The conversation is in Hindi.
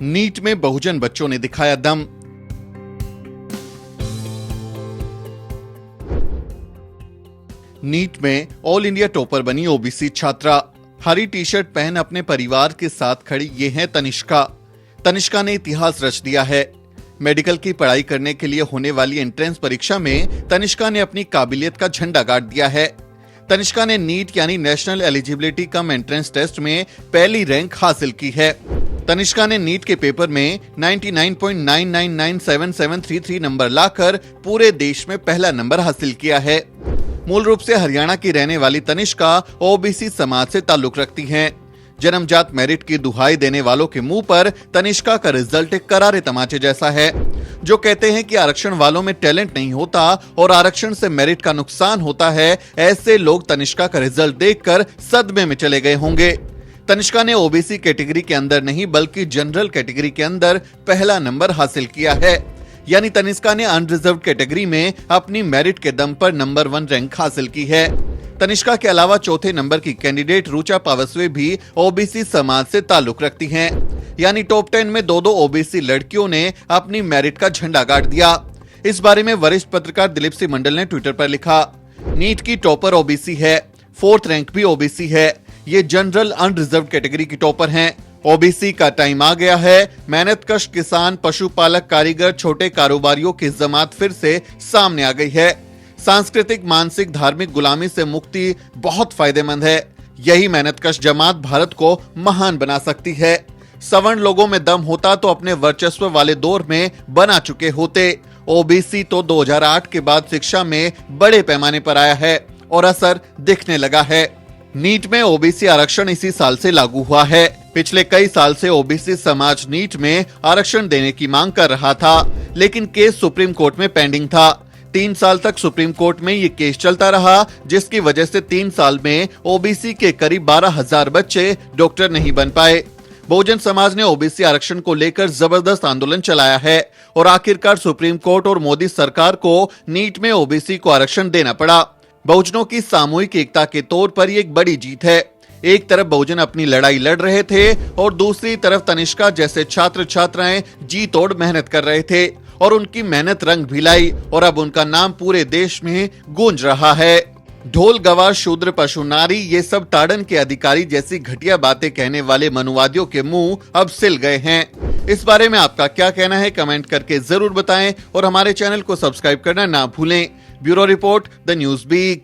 नीट में बहुजन बच्चों ने दिखाया दम। नीट में ऑल इंडिया टॉपर बनी ओबीसी छात्रा। हरी टी शर्ट पहन अपने परिवार के साथ खड़ी ये है तनिष्का। तनिष्का ने इतिहास रच दिया है। मेडिकल की पढ़ाई करने के लिए होने वाली एंट्रेंस परीक्षा में तनिष्का ने अपनी काबिलियत का झंडा गाड़ दिया है। तनिष्का ने नीट यानी national eligibility cum entrance test में पहली रैंक हासिल की है। तनिष्का ने नीट के पेपर में 99.99977733 नंबर लाकर पूरे देश में पहला नंबर हासिल किया है। मूल रूप से हरियाणा की रहने वाली तनिष्का ओबीसी समाज से ताल्लुक रखती हैं। जन्मजात मेरिट की दुहाई देने वालों के मुंह पर तनिष्का का रिजल्ट एक करारे तमाचे जैसा है, जो कहते हैं कि आरक्षण वालों में टैलेंट नहीं होता और आरक्षण से मेरिट का नुकसान होता है। ऐसे लोग तनिष्का का रिजल्ट देखकर सदमे में चले गए होंगे। तनिष्का ने ओबीसी कैटेगरी के अंदर नहीं बल्कि जनरल कैटेगरी के अंदर पहला नंबर हासिल किया है। यानी तनिष्का ने अनरिजर्व्ड कैटेगरी में अपनी मेरिट के दम पर नंबर 1 रैंक हासिल की है। तनिष्का के अलावा चौथे नंबर की कैंडिडेट रुचा पावसवे भी ओबीसी समाज से ताल्लुक रखती हैं। यानी टॉप 10 में दो ओबीसी लड़कियों ने अपनी मेरिट का झंडा गाड़ दिया। इस बारे में वरिष्ठ पत्रकार दिलीप सिंह मंडल ने ट्विटर पर लिखा, नीट की टॉपर ओबीसी है, 4th रैंक भी ओबीसी है। ये जनरल अनरिजर्व्ड कैटेगरी की टॉपर हैं। ओबीसी का टाइम आ गया है। मेहनतकश किसान, पशुपालक, कारीगर, छोटे कारोबारियों की जमात फिर से सामने आ गई है। सांस्कृतिक, मानसिक, धार्मिक गुलामी से मुक्ति बहुत फायदेमंद है। यही मेहनतकश जमात भारत को महान बना सकती है। सवर्ण लोगों में दम होता तो अपने वर्चस्व वाले दौर में बना चुके होते। ओबीसी तो 2008 के बाद शिक्षा में बड़े पैमाने पर आया है और असर दिखने लगा है। नीट में ओबीसी आरक्षण इसी साल से लागू हुआ है। पिछले कई साल से ओबीसी समाज नीट में आरक्षण देने की मांग कर रहा था, लेकिन केस सुप्रीम कोर्ट में पेंडिंग था। 3 साल तक सुप्रीम कोर्ट में ये केस चलता रहा, जिसकी वजह से 3 साल में ओबीसी के करीब 12,000 बच्चे डॉक्टर नहीं बन पाए। बहुजन समाज ने ओबीसी आरक्षण को लेकर जबरदस्त आंदोलन चलाया है और आखिरकार सुप्रीम कोर्ट और मोदी सरकार को नीट में ओबीसी को आरक्षण देना पड़ा। बहुजनों की सामूहिक एकता के तौर पर ये एक बड़ी जीत है। एक तरफ बहुजन अपनी लड़ाई लड़ रहे थे और दूसरी तरफ तनिष्का जैसे छात्र छात्राएं जी तोड़ मेहनत कर रहे थे और उनकी मेहनत रंग भी लाई और अब उनका नाम पूरे देश में गूंज रहा है। ढोल, गवार, शूद्र, पशु, नारी, ये सब ताड़न के अधिकारी जैसी घटिया बातें कहने वाले मनुवादियों के मुंह अब सिल गए हैं। इस बारे में आपका क्या कहना है, कमेंट करके जरूर बताएं और हमारे चैनल को सब्सक्राइब करना ना भूलें। Bureau report, the news beak.